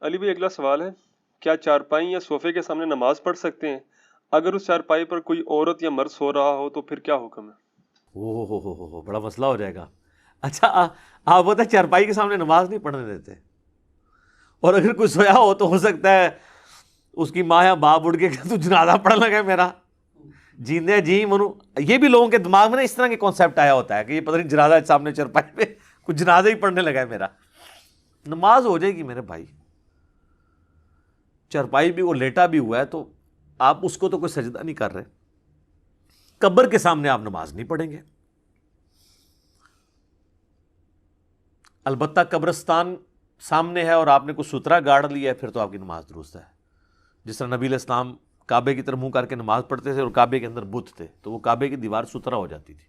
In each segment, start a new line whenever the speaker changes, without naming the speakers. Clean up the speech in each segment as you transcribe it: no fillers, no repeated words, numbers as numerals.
علی بھائی اگلا سوال ہے، کیا چارپائی یا صوفے کے سامنے نماز پڑھ سکتے ہیں؟ اگر اس چارپائی پر کوئی عورت یا مرد سو رہا ہو تو پھر کیا حکم ہے؟
ہو بڑا مسئلہ ہو جائے گا۔ اچھا آپ بولتے ہیں چارپائی کے سامنے نماز نہیں پڑھنے دیتے، اور اگر کوئی سویا ہو تو ہو سکتا ہے اس کی ماں یا باپ اٹھ کے کہ تو جنازہ پڑھ لگا میرا جیندے جی منو۔ یہ بھی لوگوں کے دماغ میں نا اس طرح کے کانسیپٹ آیا ہوتا ہے کہ یہ پتہ نہیں جنازہ سامنے چارپائی پہ کچھ جنازہ ہی پڑھنے لگا ہے میرا۔ نماز ہو جائے گی میرے بھائی، چارپائی بھی وہ لیٹا بھی ہوا ہے تو آپ اس کو تو کوئی سجدہ نہیں کر رہے۔ قبر کے سامنے آپ نماز نہیں پڑھیں گے، البتہ قبرستان سامنے ہے اور آپ نے کوئی سترا گاڑ لیا ہے پھر تو آپ کی نماز درست ہے۔ جس طرح نبی علیہ السلام کعبے کی طرف منہ کر کے نماز پڑھتے تھے اور کعبے کے اندر بت تھے تو وہ کعبے کی دیوار سترا ہو جاتی تھی۔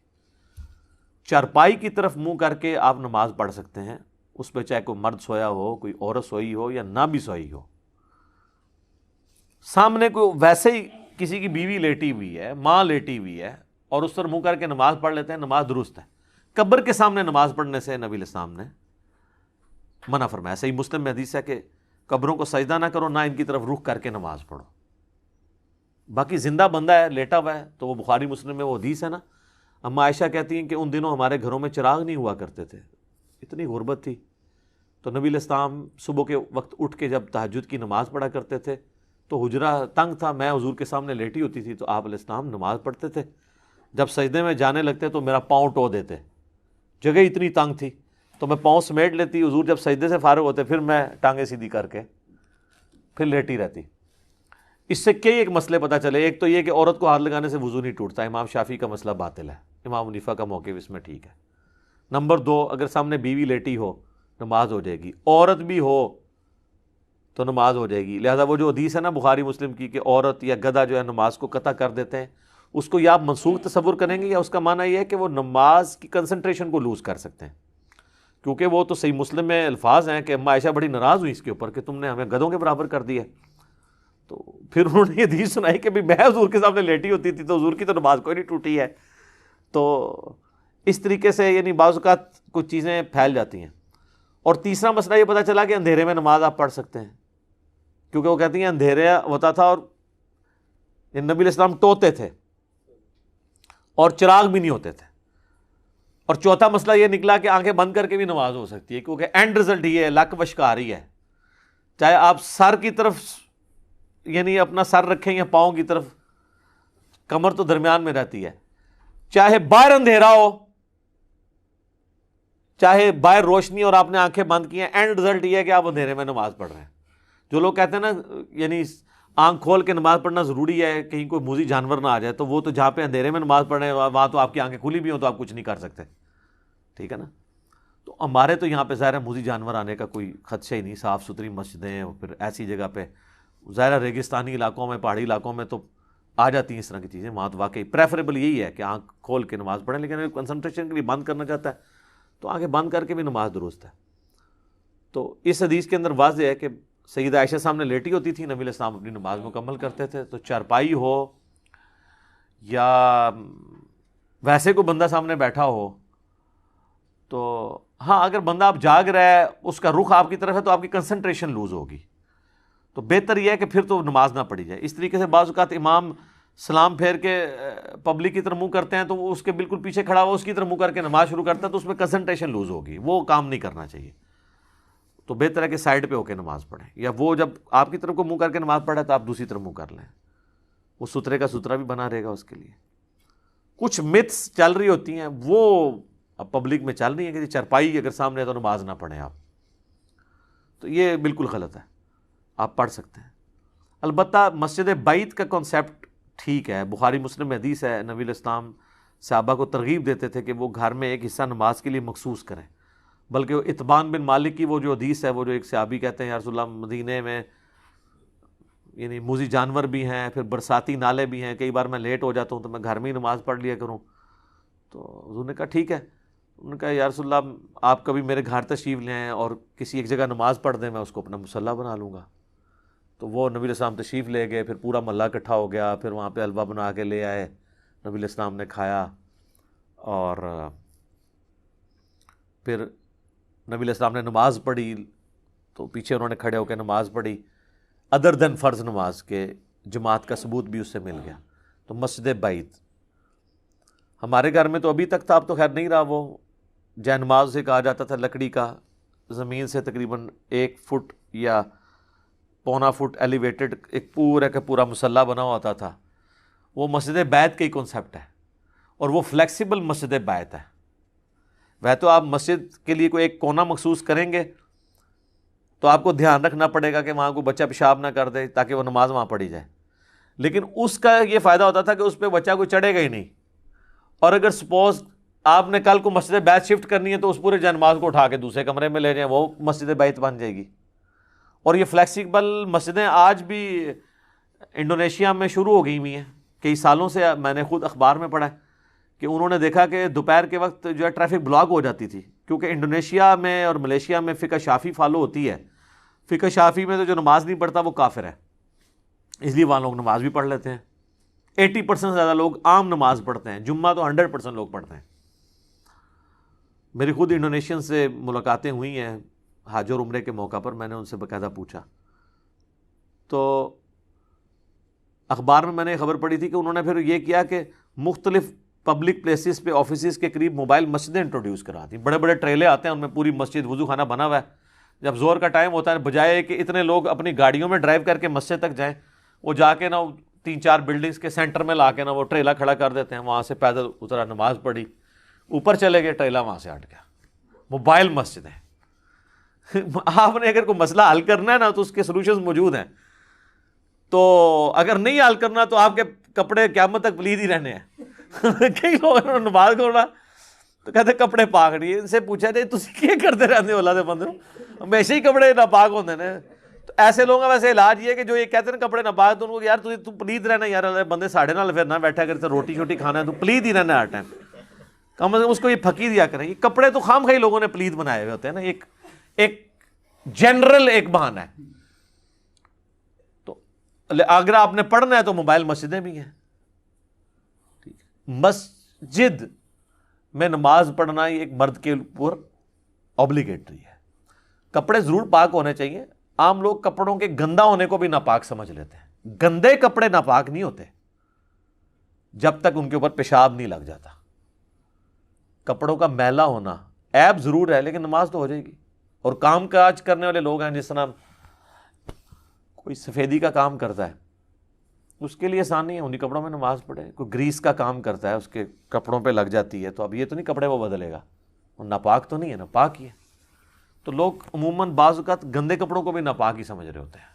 چارپائی کی طرف منہ کر کے آپ نماز پڑھ سکتے ہیں، اس پہ چاہے کوئی مرد سویا ہو، کوئی عورت سوئی ہو یا نہ بھی سوئی ہو۔ سامنے کوئی ویسے ہی کسی کی بیوی لیٹی ہوئی ہے، ماں لیٹی ہوئی ہے اور اس پر منہ کر کے نماز پڑھ لیتے ہیں، نماز درست ہے۔ قبر کے سامنے نماز پڑھنے سے نبی علیہ السلام نے منع فرمایا۔ صحیح مسلم میں حدیث ہے کہ قبروں کو سجدہ نہ کرو، نہ ان کی طرف رخ کر کے نماز پڑھو۔ باقی زندہ بندہ ہے، لیٹا ہوا ہے، تو وہ بخاری مسلم میں وہ حدیث ہے نا، اما عائشہ کہتی ہیں کہ ان دنوں ہمارے گھروں میں چراغ نہیں ہوا کرتے تھے، اتنی غربت تھی، تو نبی علیہ السلام صبح کے وقت اٹھ کے جب تہجد کی نماز پڑھا کرتے تھے تو حجرہ تنگ تھا، میں حضور کے سامنے لیٹی ہوتی تھی تو آپ علیہ السلام نماز پڑھتے تھے، جب سجدے میں جانے لگتے تو میرا پاؤں ٹو دیتے، جگہ اتنی تنگ تھی تو میں پاؤں سمیٹ لیتی، حضور جب سجدے سے فارغ ہوتے پھر میں ٹانگیں سیدھی کر کے پھر لیٹی رہتی۔ اس سے کئی ایک مسئلے پتہ چلے، ایک تو یہ کہ عورت کو ہاتھ لگانے سے وضو نہیں ٹوٹتا، امام شافعی کا مسئلہ باطل ہے، امام حنیفہ کا موقف اس میں ٹھیک ہے۔ نمبر دو، اگر سامنے بیوی لیٹی ہو نماز ہو جائے گی، عورت بھی ہو تو نماز ہو جائے گی۔ لہٰذا وہ جو حدیث ہے نا بخاری مسلم کی کہ عورت یا گدھا جو ہے نماز کو قطع کر دیتے ہیں، اس کو یا آپ منسوخ تصور کریں گے یا اس کا معنی یہ ہے کہ وہ نماز کی کنسنٹریشن کو لوز کر سکتے ہیں، کیونکہ وہ تو صحیح مسلم میں الفاظ ہیں کہ اما عائشہ بڑی ناراض ہوئی اس کے اوپر کہ تم نے ہمیں گدھوں کے برابر کر دیا۔ تو پھر انہوں نے یہ حدیث سنائی کہ بھی میں حضور کے سامنے لیٹی ہوتی تھی تو حضور کی تو نماز کوئی نہیں ٹوٹی ہے۔ تو اس طریقے سے یعنی بعض اوقات کچھ چیزیں پھیل جاتی ہیں۔ اور تیسرا مسئلہ یہ پتہ چلا کہ اندھیرے میں نماز آپ پڑھ سکتے ہیں، کیونکہ وہ کہتی ہیں اندھیرا ہوتا تھا اور نبی علیہ السلام ٹوتے تھے اور چراغ بھی نہیں ہوتے تھے۔ اور چوتھا مسئلہ یہ نکلا کہ آنکھیں بند کر کے بھی نماز ہو سکتی ہے، کیونکہ اینڈ رزلٹ یہ ہے، لک وشکاری ہے، چاہے آپ سر کی طرف یعنی اپنا سر رکھیں یا پاؤں کی طرف، کمر تو درمیان میں رہتی ہے، چاہے باہر اندھیرا ہو چاہے باہر روشنی اور آپ نے آنکھیں بند کی ہیں، اینڈ رزلٹ یہ ہے کہ آپ اندھیرے میں نماز پڑھ رہے ہیں۔ جو لوگ کہتے ہیں نا یعنی آنکھ کھول کے نماز پڑھنا ضروری ہے کہیں کوئی موذی جانور نہ آ جائے، تو وہ تو جہاں پہ اندھیرے میں نماز پڑھ رہے ہیں وہاں تو آپ کی آنکھیں کھلی بھی ہوں تو آپ کچھ نہیں کر سکتے، ٹھیک ہے نا۔ تو ہمارے تو یہاں پہ ظاہر ہے موذی جانور آنے کا کوئی خدشہ ہی نہیں، صاف ستھری مسجدیں، اور پھر ایسی جگہ پہ ظاہر ہے ریگستانی علاقوں میں، پہاڑی علاقوں میں تو آ جاتی ہیں اس طرح کی چیزیں، وہاں تو واقعی پریفریبل یہی ہے کہ آنکھ کھول کے نماز پڑھیں، لیکن اگر کنسنٹریشن کے لیے بند کرنا چاہتا ہے تو آنکھیں بند کر کے بھی نماز درست ہے۔ تو اس حدیث کے اندر واضح ہے کہ سیدہ عائشہ سامنے لیٹی ہوتی تھی، نبی علیہ السلام اپنی نماز مکمل کرتے تھے۔ تو چارپائی ہو یا ویسے کوئی بندہ سامنے بیٹھا ہو تو ہاں، اگر بندہ آپ جاگ رہا ہے اس کا رخ آپ کی طرف ہے تو آپ کی کنسنٹریشن لوز ہوگی، تو بہتر یہ ہے کہ پھر تو نماز نہ پڑھی جائے۔ اس طریقے سے بعض اوقات امام سلام پھیر کے پبلک کی طرف منہ کرتے ہیں تو وہ اس کے بالکل پیچھے کھڑا ہوا اس کی طرف منہ کر کے نماز شروع کرتا ہے تو اس میں کنسنٹریشن لوز ہوگی، وہ کام نہیں کرنا چاہیے۔ تو بہتر ہے کہ سائڈ پہ ہو کے نماز پڑھیں، یا وہ جب آپ کی طرف کو منہ کر کے نماز پڑھے تو آپ دوسری طرف منہ کر لیں، وہ سترے کا سترا بھی بنا رہے گا اس کے لیے۔ کچھ متس چل رہی ہوتی ہیں وہ اب پبلک میں چل رہی ہیں کہ چرپائی اگر سامنے ہے تو نماز نہ پڑھیں آپ، تو یہ بالکل غلط ہے، آپ پڑھ سکتے ہیں۔ البتہ مسجد بیت کا کنسیپٹ ٹھیک ہے، بخاری مسلم میں حدیث ہے، نبی علیہ السلام صحابہ کو ترغیب دیتے تھے کہ وہ گھر میں ایک حصہ نماز کے لیے مخصوص کریں، بلکہ وہ اتبان بن مالک کی وہ جو حدیث ہے، وہ جو ایک صحابی کہتے ہیں یا رسول اللہ مدینے میں یعنی موذی جانور بھی ہیں، پھر برساتی نالے بھی ہیں، کئی بار میں لیٹ ہو جاتا ہوں تو میں گھر میں ہی نماز پڑھ لیا کروں۔ تو حضور نے کہا ٹھیک ہے، انہوں نے کہا یا رسول اللہ آپ کبھی میرے گھر تشریف لے آئیں اور کسی ایک جگہ نماز پڑھ دیں، میں اس کو اپنا مصلی بنا لوں گا۔ تو وہ نبی علیہ السلام تشریف لے گئے، پھر پورا محلہ اکٹھا ہو گیا، پھر وہاں پہ حلوہ بنا کے لے آئے، نبی علیہ السلام نے کھایا، اور پھر نبی علیہ السلام نے نماز پڑھی۔ تو پیچھے انہوں نے کھڑے ہو کے نماز پڑھی ادر دین فرض نماز کے، جماعت کا ثبوت بھی اس سے مل گیا. تو مسجد بعید ہمارے گھر میں تو ابھی تک تھا، اب تو خیر نہیں رہا. وہ جے نماز سے کہا جاتا تھا، لکڑی کا، زمین سے تقریباً 1 فٹ یا 1.25 فٹ ایلیویٹڈ ایک پورا کا پورا مصلی بنا ہوا ہوتا تھا. وہ مسجد بیت کا ہی کنسیپٹ ہے، اور وہ فلیکسیبل مسجد بیت ہے. وہ تو آپ مسجد کے لیے کوئی ایک کونا مخصوص کریں گے تو آپ کو دھیان رکھنا پڑے گا کہ وہاں کوئی بچہ پیشاب نہ کر دے تاکہ وہ نماز وہاں پڑھی جائے. لیکن اس کا یہ فائدہ ہوتا تھا کہ اس پہ بچہ کوئی چڑھے گا ہی نہیں. اور اگر سپوز آپ نے کل کو مسجد بیت شفٹ کرنی ہے تو اس پورے جنماز کو اٹھا کے دوسرے کمرے میں لے جائیں، وہ مسجد بیت بن جائے گی. اور یہ فلیکسیبل مسجدیں آج بھی انڈونیشیا میں شروع ہو گئی ہوئی ہیں. کئی سالوں سے میں نے خود اخبار میں پڑھا ہے کہ انہوں نے دیکھا کہ دوپہر کے وقت جو ہے ٹریفک بلاک ہو جاتی تھی، کیونکہ انڈونیشیا میں اور ملیشیا میں فقہ شافی فالو ہوتی ہے. فقہ شافی میں تو جو نماز نہیں پڑھتا وہ کافر ہے، اس لیے وہاں لوگ نماز بھی پڑھ لیتے ہیں. 80% سے زیادہ لوگ عام نماز پڑھتے ہیں، جمعہ تو 100% لوگ پڑھتے ہیں. میری خود انڈونیشین سے ملاقاتیں ہوئی ہیں حج اور عمرے کے موقع پر. میں نے ان سے باقاعدہ پوچھا تو اخبار میں نے خبر پڑھی تھی کہ انہوں نے پھر یہ کیا کہ مختلف پبلک پلیسز پہ آفیسز کے قریب موبائل مسجدیں انٹروڈیوس کرا دیں. بڑے بڑے ٹریلے آتے ہیں، ان میں پوری مسجد وضو خانہ بنا ہوا ہے. جب زور کا ٹائم ہوتا ہے، بجائے کہ اتنے لوگ اپنی گاڑیوں میں ڈرائیو کر کے مسجد تک جائیں، وہ جا کے نا 3-4 بلڈنگز کے سینٹر میں لا کے نا وہ ٹریلا کھڑا کر دیتے ہیں. وہاں سے پیدل اترا، نماز پڑھی، اوپر چلے گئے، ٹریلا وہاں سے ہٹ گیا. موبائل مسجد ہے. آپ نے اگر کوئی مسئلہ حل کرنا ہے نا تو اس کے سلوشنز موجود ہیں. تو اگر نہیں حل کرنا تو آپ کے کپڑے قیامت تک پلید ہی رہنے ہیں. کئی لوگ نماز کھولا تو کہتے کپڑے پاک نہیں. ان سے پوچھا جائے تسی کیا کرتے رہتے ہو؟ اللہ دے بندے ہمیشہ ہی کپڑے ناپاک ہوتے ہیں. تو ایسے لوگوں کا ویسے علاج یہ ہے کہ جو یہ کہتے ہیں کپڑے ناپاک، تو ان کو یار تو پلید رہنا یار، اللہ بندے ساڑھے نال پھر نہ بیٹھا کرتے، روٹی شوٹی کھانا ہے تو پلید ہی رہنا ہر ٹائم. کم از کم اس کو یہ پھکی دیا کریں. یہ کپڑے تو خام خواہ لوگوں نے پلید بنائے ہوئے ہوتے ہیں نا، ایک جنرل ایک بہانہ ہے. تو اگر آپ نے پڑھنا ہے تو موبائل مسجدیں بھی ہیں. مسجد میں نماز پڑھنا یہ ایک مرد کے اوپر اوبلیگیٹری ہے. کپڑے ضرور پاک ہونے چاہیے. عام لوگ کپڑوں کے گندا ہونے کو بھی ناپاک سمجھ لیتے ہیں. گندے کپڑے ناپاک نہیں ہوتے جب تک ان کے اوپر پیشاب نہیں لگ جاتا. کپڑوں کا میلا ہونا عیب ضرور ہے، لیکن نماز تو ہو جائے گی. اور کام کاج کرنے والے لوگ ہیں، جس طرح کوئی سفیدی کا کام کرتا ہے اس کے لیے آسان نہیں ہے انہیں کپڑوں میں نماز پڑھے. کوئی گریس کا کام کرتا ہے، اس کے کپڑوں پہ لگ جاتی ہے، تو اب یہ تو نہیں کپڑے وہ بدلے گا، وہ ناپاک تو نہیں ہے، ناپاک ہی ہے. تو لوگ عموماً بعض اوقات گندے کپڑوں کو بھی ناپاک ہی سمجھ رہے ہوتے ہیں.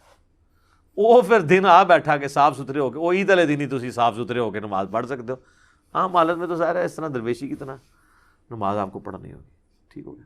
وہ پھر دن آ بیٹھا کے صاف ستھرے ہو کے، وہ عید والے دن ہی تسی صاف ستھرے ہو کے نماز پڑھ سکتے ہو. عام حالت میں تو ظاہر ہے اس طرح درویشی کی طرح نماز آپ کو پڑھنی ہوگی. ٹھیک ہو گیا.